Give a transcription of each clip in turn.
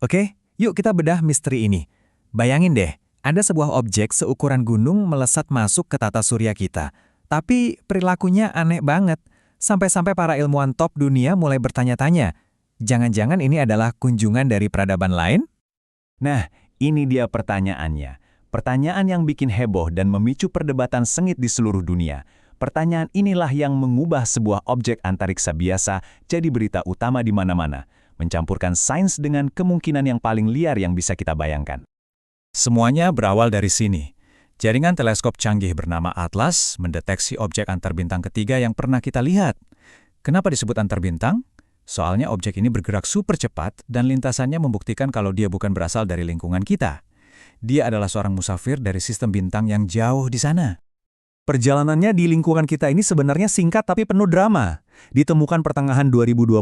Oke, yuk kita bedah misteri ini. Bayangin deh, ada sebuah objek seukuran gunung melesat masuk ke tata surya kita. Tapi perilakunya aneh banget. Sampai-sampai para ilmuwan top dunia mulai bertanya-tanya, jangan-jangan ini adalah kunjungan dari peradaban lain? Nah, ini dia pertanyaannya. Pertanyaan yang bikin heboh dan memicu perdebatan sengit di seluruh dunia. Pertanyaan inilah yang mengubah sebuah objek antariksa biasa jadi berita utama di mana-mana, mencampurkan sains dengan kemungkinan yang paling liar yang bisa kita bayangkan. Semuanya berawal dari sini. Jaringan teleskop canggih bernama Atlas mendeteksi objek antarbintang ketiga yang pernah kita lihat. Kenapa disebut antarbintang? Soalnya objek ini bergerak super cepat dan lintasannya membuktikan kalau dia bukan berasal dari lingkungan kita. Dia adalah seorang musafir dari sistem bintang yang jauh di sana. Perjalanannya di lingkungan kita ini sebenarnya singkat tapi penuh drama. Ditemukan pertengahan 2025,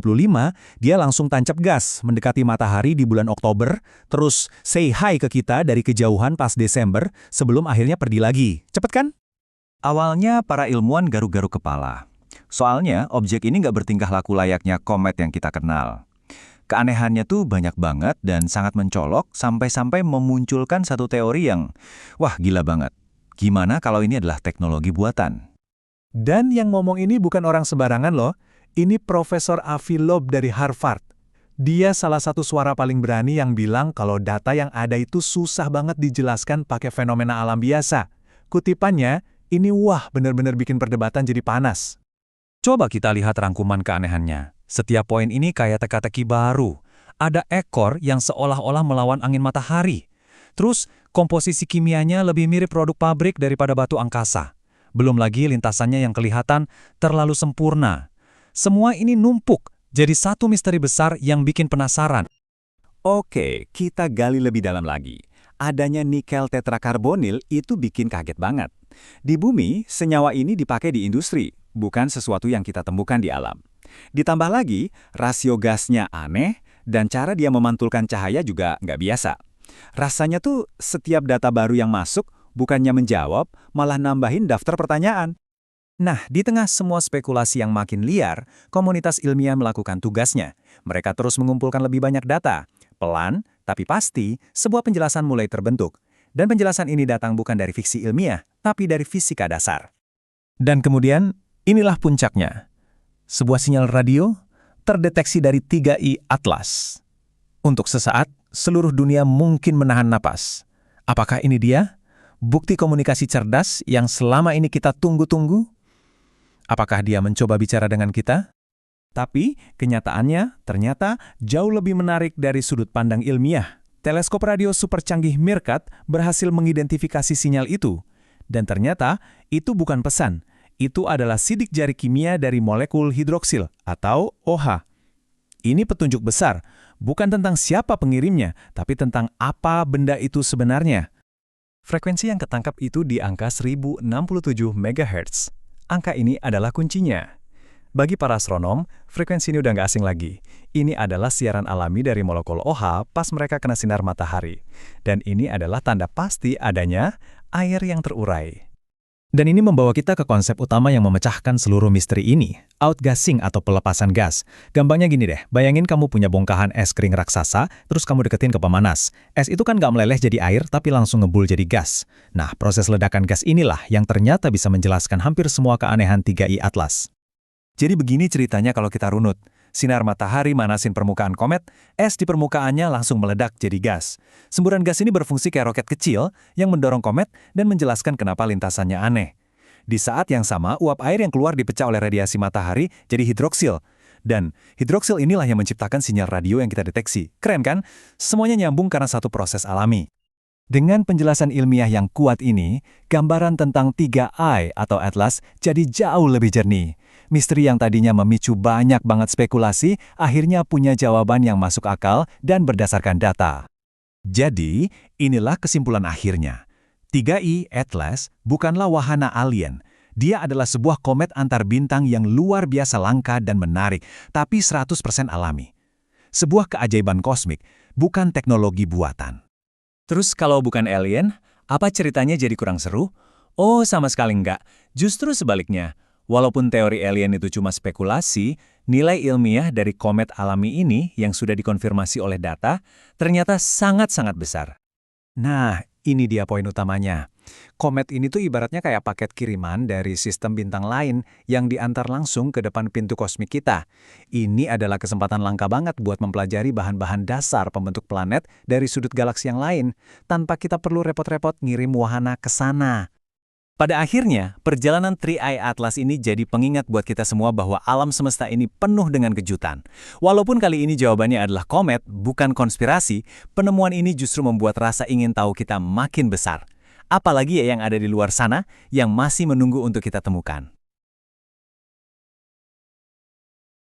dia langsung tancap gas mendekati matahari di bulan Oktober, terus say hi ke kita dari kejauhan pas Desember sebelum akhirnya pergi lagi. Cepet kan? Awalnya para ilmuwan garuk-garuk kepala. Soalnya objek ini nggak bertingkah laku layaknya komet yang kita kenal. Keanehannya tuh banyak banget dan sangat mencolok sampai-sampai memunculkan satu teori yang, wah gila banget. Gimana kalau ini adalah teknologi buatan? Dan yang ngomong ini bukan orang sembarangan loh. Ini Profesor Avi Loeb dari Harvard. Dia salah satu suara paling berani yang bilang kalau data yang ada itu susah banget dijelaskan pakai fenomena alam biasa. Kutipannya, ini wah bener-bener bikin perdebatan jadi panas. Coba kita lihat rangkuman keanehannya. Setiap poin ini kayak teka-teki baru. Ada ekor yang seolah-olah melawan angin matahari. Terus, komposisi kimianya lebih mirip produk pabrik daripada batu angkasa. Belum lagi lintasannya yang kelihatan terlalu sempurna. Semua ini numpuk, jadi satu misteri besar yang bikin penasaran. Oke, kita gali lebih dalam lagi. Adanya nikel tetrakarbonil itu bikin kaget banget. Di bumi, senyawa ini dipakai di industri, bukan sesuatu yang kita temukan di alam. Ditambah lagi, rasio gasnya aneh, dan cara dia memantulkan cahaya juga nggak biasa. Rasanya tuh setiap data baru yang masuk, bukannya menjawab, malah nambahin daftar pertanyaan. Nah, di tengah semua spekulasi yang makin liar, komunitas ilmiah melakukan tugasnya. Mereka terus mengumpulkan lebih banyak data. Pelan, tapi pasti, sebuah penjelasan mulai terbentuk. Dan penjelasan ini datang bukan dari fiksi ilmiah, tapi dari fisika dasar. Dan kemudian, inilah puncaknya. Sebuah sinyal radio terdeteksi dari 3i Atlas. Untuk sesaat, seluruh dunia mungkin menahan napas. Apakah ini dia? Bukti komunikasi cerdas yang selama ini kita tunggu-tunggu? Apakah dia mencoba bicara dengan kita? Tapi, kenyataannya ternyata jauh lebih menarik dari sudut pandang ilmiah. Teleskop radio super canggih Meerkat berhasil mengidentifikasi sinyal itu. Dan ternyata, itu bukan pesan. Itu adalah sidik jari kimia dari molekul hidroksil atau OH. Ini petunjuk besar, bukan tentang siapa pengirimnya, tapi tentang apa benda itu sebenarnya. Frekuensi yang ketangkap itu di angka 1067 MHz. Angka ini adalah kuncinya. Bagi para astronom, frekuensi ini udah nggak asing lagi. Ini adalah siaran alami dari molekul OH pas mereka kena sinar matahari. Dan ini adalah tanda pasti adanya air yang terurai. Dan ini membawa kita ke konsep utama yang memecahkan seluruh misteri ini, outgassing atau pelepasan gas. Gampangnya gini deh, bayangin kamu punya bongkahan es kering raksasa, terus kamu deketin ke pemanas. Es itu kan nggak meleleh jadi air, tapi langsung ngebul jadi gas. Nah, proses ledakan gas inilah yang ternyata bisa menjelaskan hampir semua keanehan 3i Atlas. Jadi begini ceritanya kalau kita runut. Sinar matahari manasin permukaan komet, es di permukaannya langsung meledak jadi gas. Semburan gas ini berfungsi kayak roket kecil yang mendorong komet dan menjelaskan kenapa lintasannya aneh. Di saat yang sama, uap air yang keluar dipecah oleh radiasi matahari jadi hidroksil. Dan hidroksil inilah yang menciptakan sinyal radio yang kita deteksi. Keren kan? Semuanya nyambung karena satu proses alami. Dengan penjelasan ilmiah yang kuat ini, gambaran tentang 3i atau Atlas jadi jauh lebih jernih. Misteri yang tadinya memicu banyak banget spekulasi, akhirnya punya jawaban yang masuk akal dan berdasarkan data. Jadi, inilah kesimpulan akhirnya. 3i Atlas bukanlah wahana alien. Dia adalah sebuah komet antar bintang yang luar biasa langka dan menarik, tapi 100% alami. Sebuah keajaiban kosmik, bukan teknologi buatan. Terus kalau bukan alien, apa ceritanya jadi kurang seru? Oh, sama sekali enggak. Justru sebaliknya. Walaupun teori alien itu cuma spekulasi, nilai ilmiah dari komet alami ini yang sudah dikonfirmasi oleh data ternyata sangat-sangat besar. Nah, ini dia poin utamanya. Komet ini tuh ibaratnya kayak paket kiriman dari sistem bintang lain yang diantar langsung ke depan pintu kosmik kita. Ini adalah kesempatan langka banget buat mempelajari bahan-bahan dasar pembentuk planet dari sudut galaksi yang lain, tanpa kita perlu repot-repot ngirim wahana ke sana. Pada akhirnya, perjalanan Three Eye Atlas ini jadi pengingat buat kita semua bahwa alam semesta ini penuh dengan kejutan. Walaupun kali ini jawabannya adalah komet, bukan konspirasi, penemuan ini justru membuat rasa ingin tahu kita makin besar. Apalagi ya yang ada di luar sana yang masih menunggu untuk kita temukan.